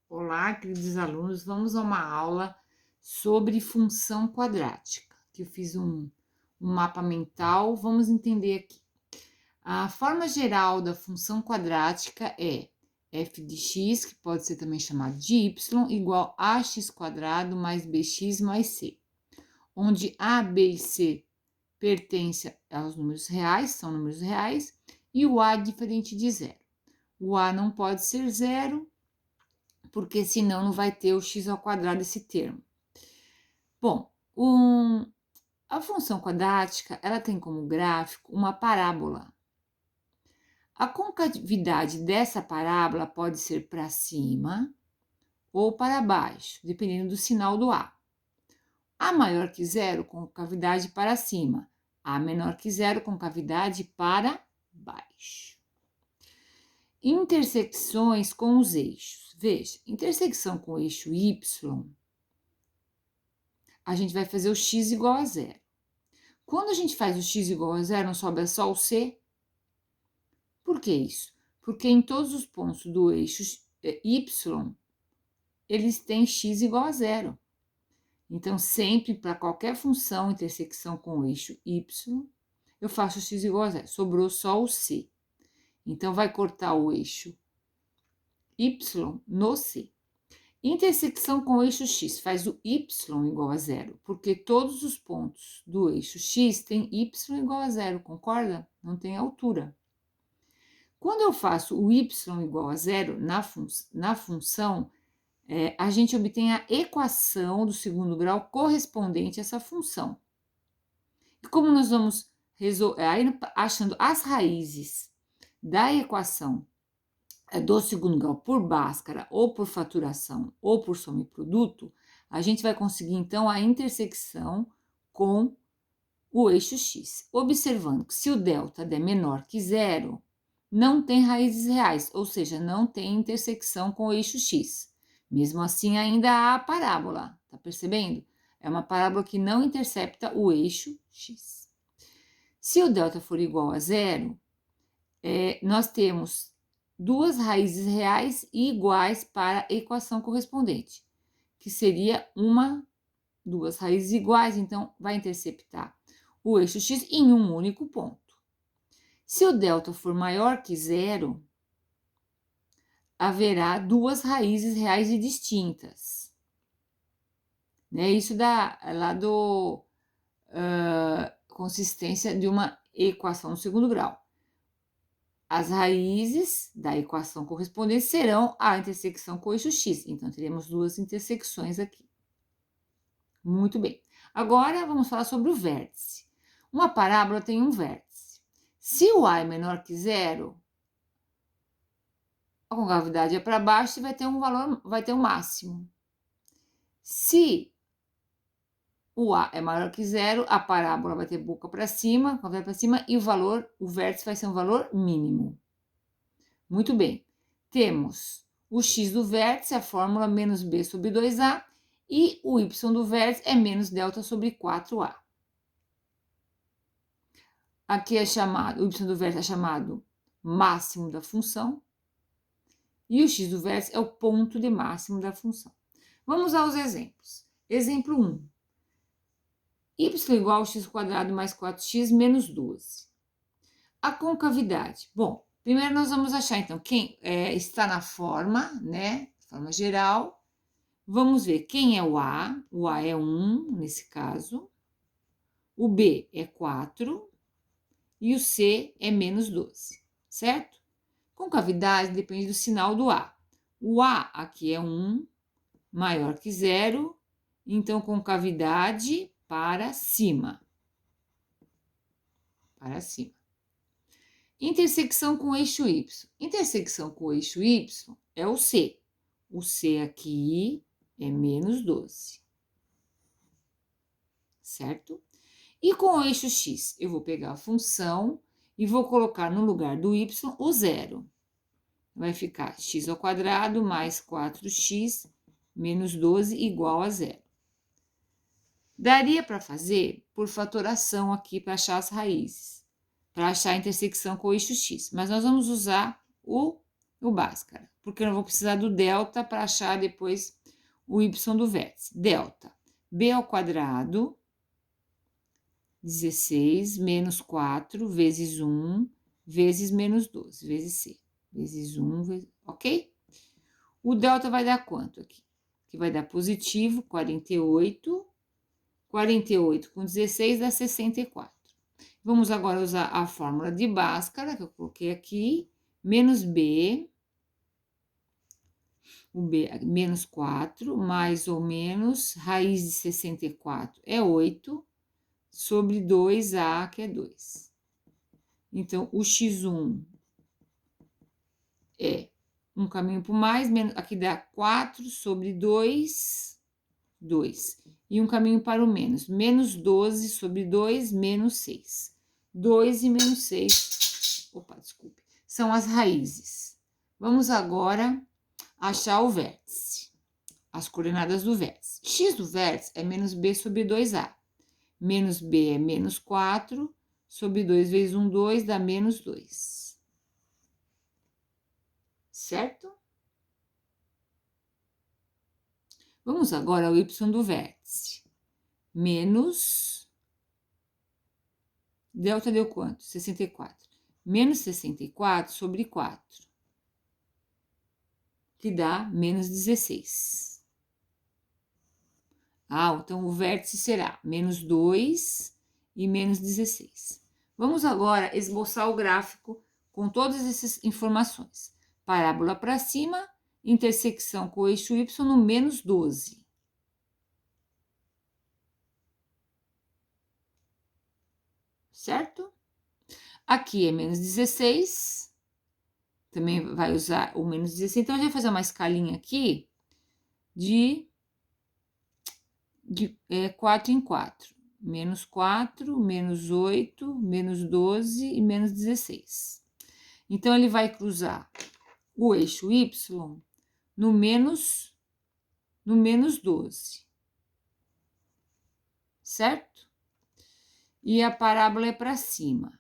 Olá, queridos alunos, vamos a uma aula sobre função quadrática, que eu fiz um mapa mental, vamos entender aqui. A forma geral da função quadrática é f de x, que pode ser também chamado de y, igual a ax quadrado mais bx mais c, onde a, b e c pertencem aos números reais, são números reais, e o a é diferente de zero. O a não pode ser zero, porque senão não vai ter o x ao quadrado esse termo. Bom, a função quadrática, ela tem como gráfico uma parábola. A concavidade dessa parábola pode ser para cima ou para baixo, dependendo do sinal do A. A maior que zero, concavidade para cima. A menor que zero, concavidade para baixo. Intersecções com os eixos. Veja, intersecção com o eixo Y, a gente vai fazer o x igual a zero. Quando a gente faz o x igual a zero, não sobra só o c? Por que isso? Porque em todos os pontos do eixo y, eles têm x igual a zero. Então, sempre para qualquer função intersecção com o eixo y, eu faço x igual a zero. Sobrou só o c. Então, vai cortar o eixo y no c. Intersecção com o eixo x faz o y igual a zero, porque todos os pontos do eixo x têm y igual a zero, concorda? Não tem altura. Quando eu faço o y igual a zero na função, a gente obtém a equação do segundo grau correspondente a essa função. E como nós vamos achando as raízes da equação do segundo grau por Bhaskara, ou por faturação, ou por soma e produto, a gente vai conseguir, então, a intersecção com o eixo x. Observando que se o delta der menor que zero, não tem raízes reais, ou seja, não tem intersecção com o eixo x. Mesmo assim, ainda há a parábola, tá percebendo? É uma parábola que não intercepta o eixo x. Se o delta for igual a zero, nós temos duas raízes reais e iguais para a equação correspondente, que seria duas raízes iguais, então vai interceptar o eixo x em um único ponto. Se o delta for maior que zero, haverá duas raízes reais e distintas. Isso dá lá do consistência de uma equação no segundo grau. As raízes da equação correspondente serão a intersecção com o eixo x. Então, teremos duas intersecções aqui. Muito bem. Agora, vamos falar sobre o vértice. Uma parábola tem um vértice. Se o a é menor que zero, a concavidade é para baixo e vai ter um valor, vai ter um máximo. Se o a é maior que zero, a parábola vai ter boca para cima, concavidade para cima, e o vértice vai ser um valor mínimo. Muito bem. Temos o x do vértice, a fórmula menos b sobre 2a, e o y do vértice é menos delta sobre 4a. Aqui é chamado, o y do vértice é chamado máximo da função, e o x do vértice é o ponto de máximo da função. Vamos aos exemplos. Exemplo 1. Y igual a x quadrado mais 4x menos 12. A concavidade. Bom, primeiro nós vamos achar, então, quem está na forma, né? Forma geral. Vamos ver quem é o A. O A é 1, nesse caso. O B é 4. E o C é menos 12, certo? Concavidade depende do sinal do A. O A aqui é 1, maior que zero. Então, concavidade para cima. Para cima. Intersecção com o eixo Y. Intersecção com o eixo Y é o C. O C aqui é menos 12. Certo? E com o eixo X, eu vou pegar a função e vou colocar no lugar do Y o zero. Vai ficar x ao quadrado mais 4x menos 12 igual a zero. Daria para fazer por fatoração aqui para achar as raízes, para achar a intersecção com o eixo x. Mas nós vamos usar o o Bhaskara, porque eu não vou precisar do delta para achar depois o y do vértice. Delta, b ao quadrado, 16, menos 4, vezes 1, vezes menos 12, vezes c. Vezes 1, ok? O delta vai dar quanto aqui? Que vai dar positivo, 48. 48 com 16 dá 64. Vamos agora usar a fórmula de Bhaskara, que eu coloquei aqui, menos b, o b menos 4, mais ou menos, raiz de 64 é 8, sobre 2a, que é 2. Então, o x1 é um caminho por mais, aqui dá 4 sobre 2, 2. E um caminho para o menos, menos 12 sobre 2, menos 6. 2 e menos 6, opa, desculpe, são as raízes. Vamos agora achar o vértice, as coordenadas do vértice. X do vértice é menos b sobre 2a. Menos b é menos 4, sobre 2 vezes 1, 2, dá menos 2. Certo? Vamos agora ao y do vértice. Menos... Delta deu quanto? 64. Menos 64 sobre 4, que dá menos 16. Ah, então o vértice será menos 2 e menos 16. Vamos agora esboçar o gráfico com todas essas informações. Parábola para cima, intersecção com o eixo y no menos 12. Certo? Aqui é menos 16. Também vai usar o menos 16. Então, a gente vai fazer uma escalinha aqui de 4 em 4. Menos 4, menos 8, menos 12 e menos 16. Então, ele vai cruzar o eixo y no menos 12. Certo? E a parábola é para cima.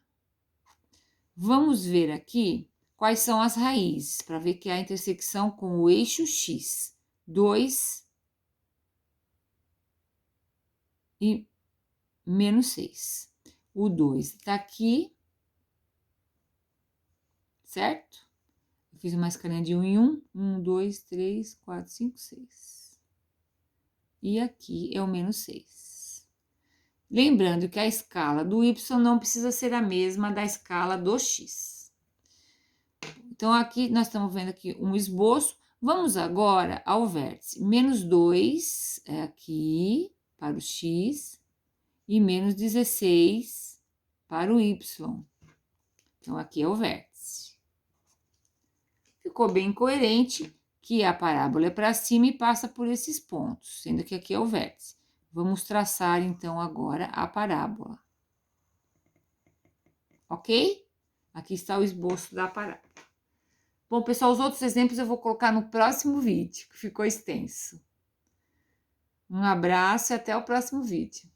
Vamos ver aqui quais são as raízes, para ver que há intersecção com o eixo x. 2 e menos 6. O 2 está aqui, certo? Eu fiz uma escalinha de 1 em 1. 1, 2, 3, 4, 5, 6. E aqui é o menos 6. Lembrando que a escala do y não precisa ser a mesma da escala do x. Então, aqui nós estamos vendo aqui um esboço. Vamos agora ao vértice. Menos 2 é aqui para o x e menos 16 para o y. Então, aqui é o vértice. Ficou bem coerente que a parábola é para cima e passa por esses pontos, sendo que aqui é o vértice. Vamos traçar, então, agora a parábola. Ok? Aqui está o esboço da parábola. Bom, pessoal, os outros exemplos eu vou colocar no próximo vídeo, que ficou extenso. Um abraço e até o próximo vídeo.